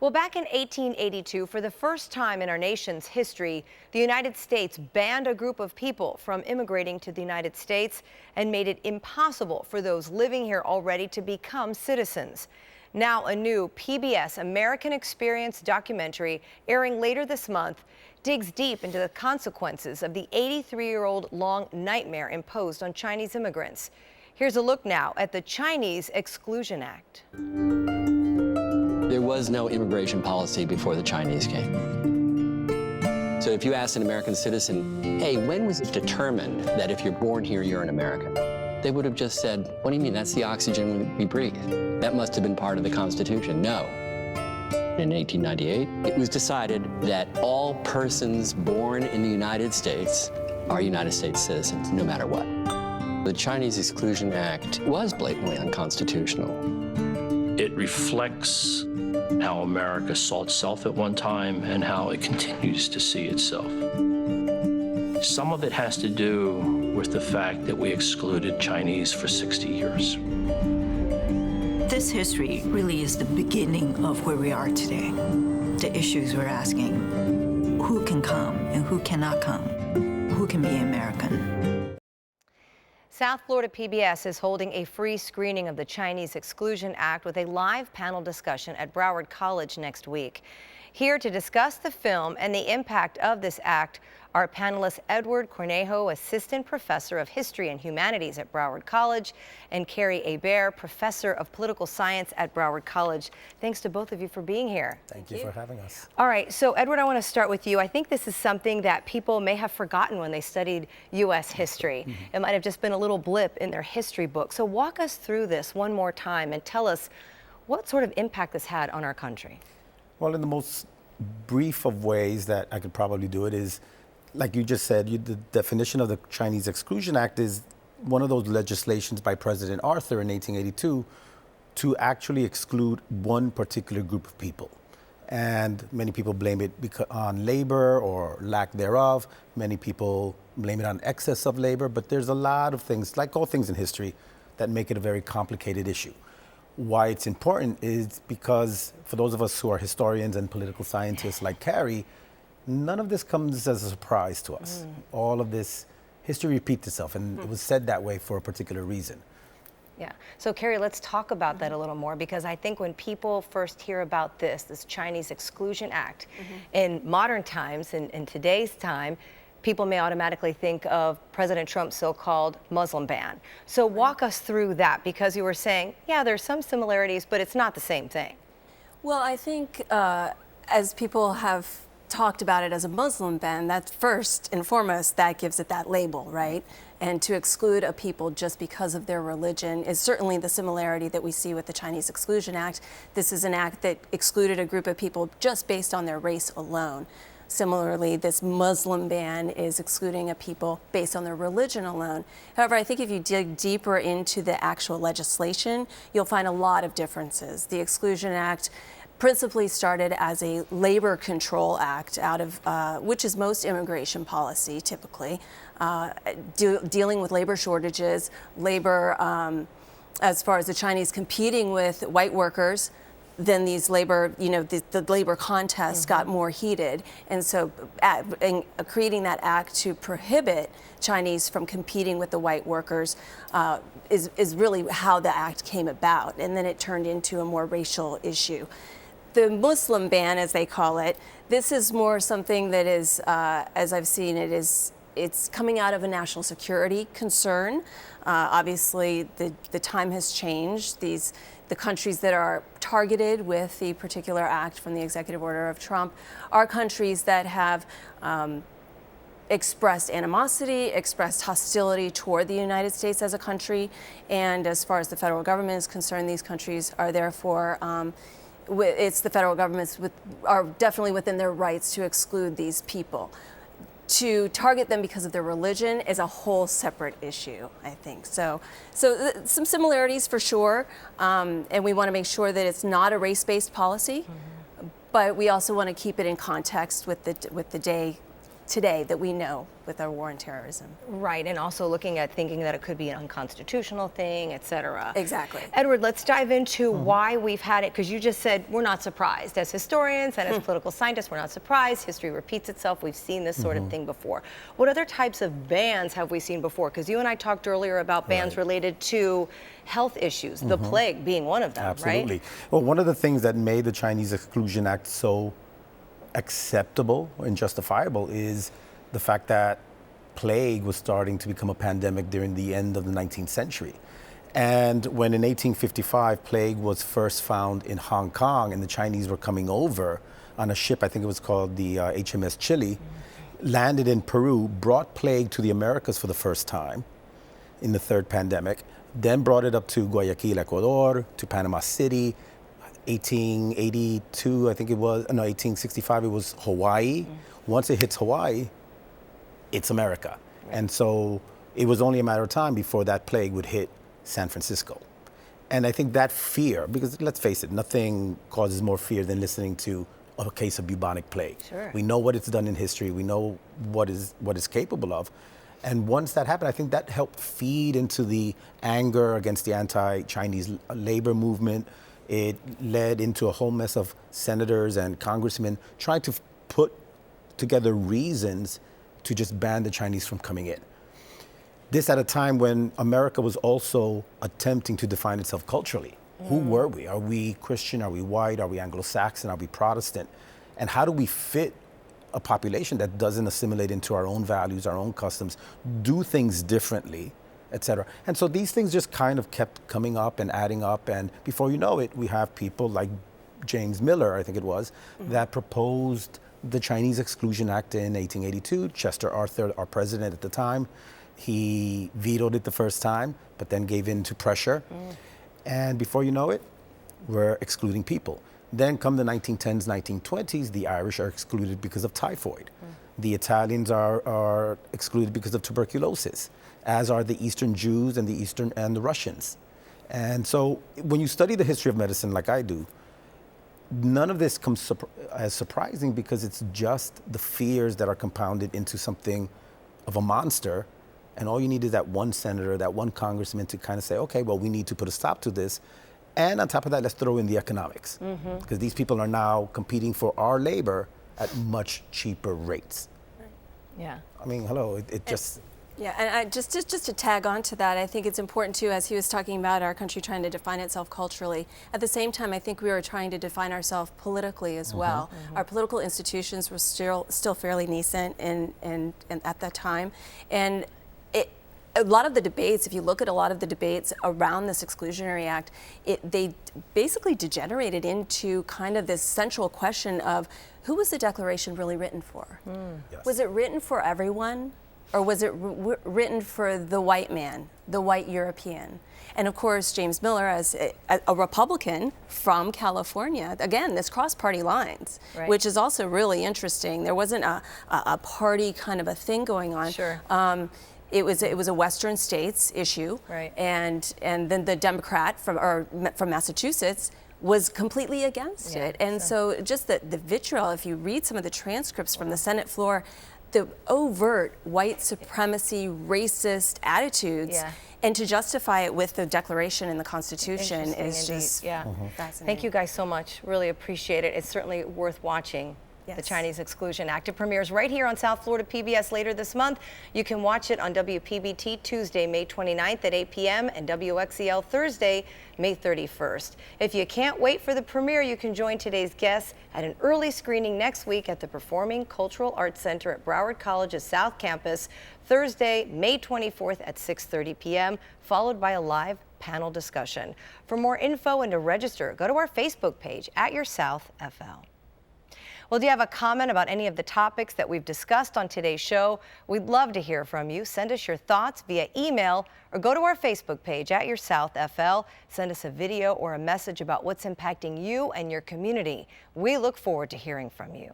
Well, back in 1882, for the first time in our nation's history, the United States banned a group of people from immigrating to the United States and made it impossible for those living here already to become citizens. Now, a new PBS American Experience documentary airing later this month digs deep into the consequences of the 83-year-old long nightmare imposed on Chinese immigrants. Here's a look now at the Chinese Exclusion Act. There was no immigration policy before the Chinese came. So if you asked an American citizen, hey, when was it determined that if you're born here, you're an American? They would have just said, what do you mean? That's the oxygen we breathe. That must have been part of the Constitution. No. In 1898, it was decided that all persons born in the United States are United States citizens, no matter what. The Chinese Exclusion Act was blatantly unconstitutional. It reflects how America saw itself at one time and how it continues to see itself. Some of it has to do with the fact that we excluded Chinese for 60 years. This history really is the beginning of where we are today. The issues we're asking: who can come and who cannot come? Who can be American? South Florida PBS is holding a free screening of the Chinese Exclusion Act with a live panel discussion at Broward College next week. Here to discuss the film and the impact of this act are panelists Edward Cornejo, Assistant Professor of History and Humanities at Broward College, and Kari Hebert, Professor of Political Science at Broward College. Thanks to both of you for being here. Thank you for having us. All right, so Edward, I want to start with you. I think this is something that people may have forgotten when they studied U.S. history. It might have just been a little blip in their history book. So walk us through this one more time and tell us what sort of impact this had on our country. Well, in the most brief of ways that I could probably do it is, like you just said, the definition of the Chinese Exclusion Act is one of those legislations by President Arthur in 1882 to actually exclude one particular group of people. And many people blame it on labor or lack thereof. Many people blame it on excess of labor, but there's a lot of things, like all things in history, that make it a very complicated issue. Why it's important is because for those of us who are historians and political scientists like Kari, none of this comes as a surprise to us. All of this history repeats itself, and it was said that way for a particular reason. Yeah. So, Kari, let's talk about that a little more, because I think when people first hear about this Chinese Exclusion Act, in modern times, in today's time, people may automatically think of President Trump's so-called Muslim ban. So walk us through that, because you were saying, yeah, there's some similarities, but it's not the same thing. Well, I think as people have talked about it as a Muslim ban, that's first and foremost, that gives it that label, right? And to exclude a people just because of their religion is certainly the similarity that we see with the Chinese Exclusion Act. This is an act that excluded a group of people just based on their race alone. Similarly, this Muslim ban is excluding a people based on their religion alone. However, I think if you dig deeper into the actual legislation, you'll find a lot of differences. The Exclusion Act principally started as a labor control act out of which is most immigration policy typically, dealing with labor shortages, labor as far as the Chinese competing with white workers. Then these labor, the labor contests got more heated. And so creating that act to prohibit Chinese from competing with the white workers is really how the act came about. And then it turned into a more racial issue. The Muslim ban, as they call it, this is more something that is, as I've seen it, it's coming out of a national security concern. Obviously, the time has changed. The countries that are targeted with the particular act from the executive order of Trump are countries that have expressed animosity, expressed hostility toward the United States as a country. And as far as the federal government is concerned, these countries are therefore it's the federal governments are definitely within their rights to exclude these people. To target them because of their religion is a whole separate issue, I think. So some similarities for sure, and we want to make sure that it's not a race-based policy, but we also want to keep it in context with the day today that we know with our war on terrorism. Right, and also looking at thinking that it could be an unconstitutional thing, et cetera. Exactly. Edward, let's dive into why we've had it, because you just said we're not surprised. As historians and as political scientists, we're not surprised. History repeats itself. We've seen this sort of thing before. What other types of bans have we seen before? Because you and I talked earlier about bans related to health issues, the plague being one of them, Absolutely. right? Well, one of the things that made the Chinese Exclusion Act so acceptable and justifiable is the fact that plague was starting to become a pandemic during the end of the 19th century. And when in 1855 plague was first found in Hong Kong and the Chinese were coming over on a ship, I think it was called the HMS Chile, landed in Peru, brought plague to the Americas for the first time in the third pandemic, then brought it up to Guayaquil, Ecuador, to Panama City. 1882, I think it was, no, 1865, it was Hawaii. Once it hits Hawaii, it's America. And so it was only a matter of time before that plague would hit San Francisco. And I think that fear, because let's face it, nothing causes more fear than listening to a case of bubonic plague. Sure. We know what it's done in history. We know what it's capable of. And once that happened, I think that helped feed into the anger against the anti-Chinese labor movement. It led into a whole mess of senators and congressmen trying to put together reasons to just ban the Chinese from coming in. This at a time when America was also attempting to define itself culturally. Who were we? Are we Christian? Are we white? Are we Anglo-Saxon? Are we Protestant? And how do we fit a population that doesn't assimilate into our own values, our own customs, do things differently, et cetera? And so these things just kind of kept coming up and adding up. And before you know it, we have people like James Miller, I think it was, that proposed the Chinese Exclusion Act in 1882. Chester Arthur, our president at the time, he vetoed it the first time, but then gave in to pressure. And before you know it, we're excluding people. Then come the 1910s, 1920s, the Irish are excluded because of typhoid. The Italians are excluded because of tuberculosis, as are the Eastern Jews and the Russians. And so when you study the history of medicine like I do, none of this comes as surprising because it's just the fears that are compounded into something of a monster. And all you need is that one senator, that one congressman to kind of say, okay, well, we need to put a stop to this. And on top of that, let's throw in the economics. Because these people are now competing for our labor at much cheaper rates. Yeah. I mean, hello, it just... Yeah, and I just to tag on to that, I think it's important too, as he was talking about our country trying to define itself culturally. At the same time, I think we were trying to define ourselves politically as well. Our political institutions were still fairly nascent and at that time, and a lot of the debates, if you look at a lot of the debates around this Exclusionary Act, they basically degenerated into kind of this central question of who was the Declaration really written for? Yes. Was it written for everyone? Or was it written for the white man, the white European? And of course, James Miller, as a Republican from California, again, this crossed party lines, which is also really interesting. There wasn't a party kind of a thing going on. Sure. It was a Western states issue, and then the Democrat from Massachusetts was completely against it. And so just the vitriol, if you read some of the transcripts from the Senate floor, the overt white supremacy, racist attitudes, and to justify it with the Declaration and the Constitution is just fascinating. Thank you guys so much. Really appreciate it. It's certainly worth watching. The Chinese Exclusion Act. It premieres right here on South Florida PBS later this month. You can watch it on WPBT Tuesday, May 29th at 8 p.m. and WXEL Thursday, May 31st. If you can't wait for the premiere, you can join today's guests at an early screening next week at the Performing Cultural Arts Center at Broward College's South Campus, Thursday, May 24th at 6:30 p.m., followed by a live panel discussion. For more info and to register, go to our Facebook page @YourSouthFL. Well, do you have a comment about any of the topics that we've discussed on today's show? We'd love to hear from you. Send us your thoughts via email or go to our Facebook page @YourSouthFL. Send us a video or a message about what's impacting you and your community. We look forward to hearing from you.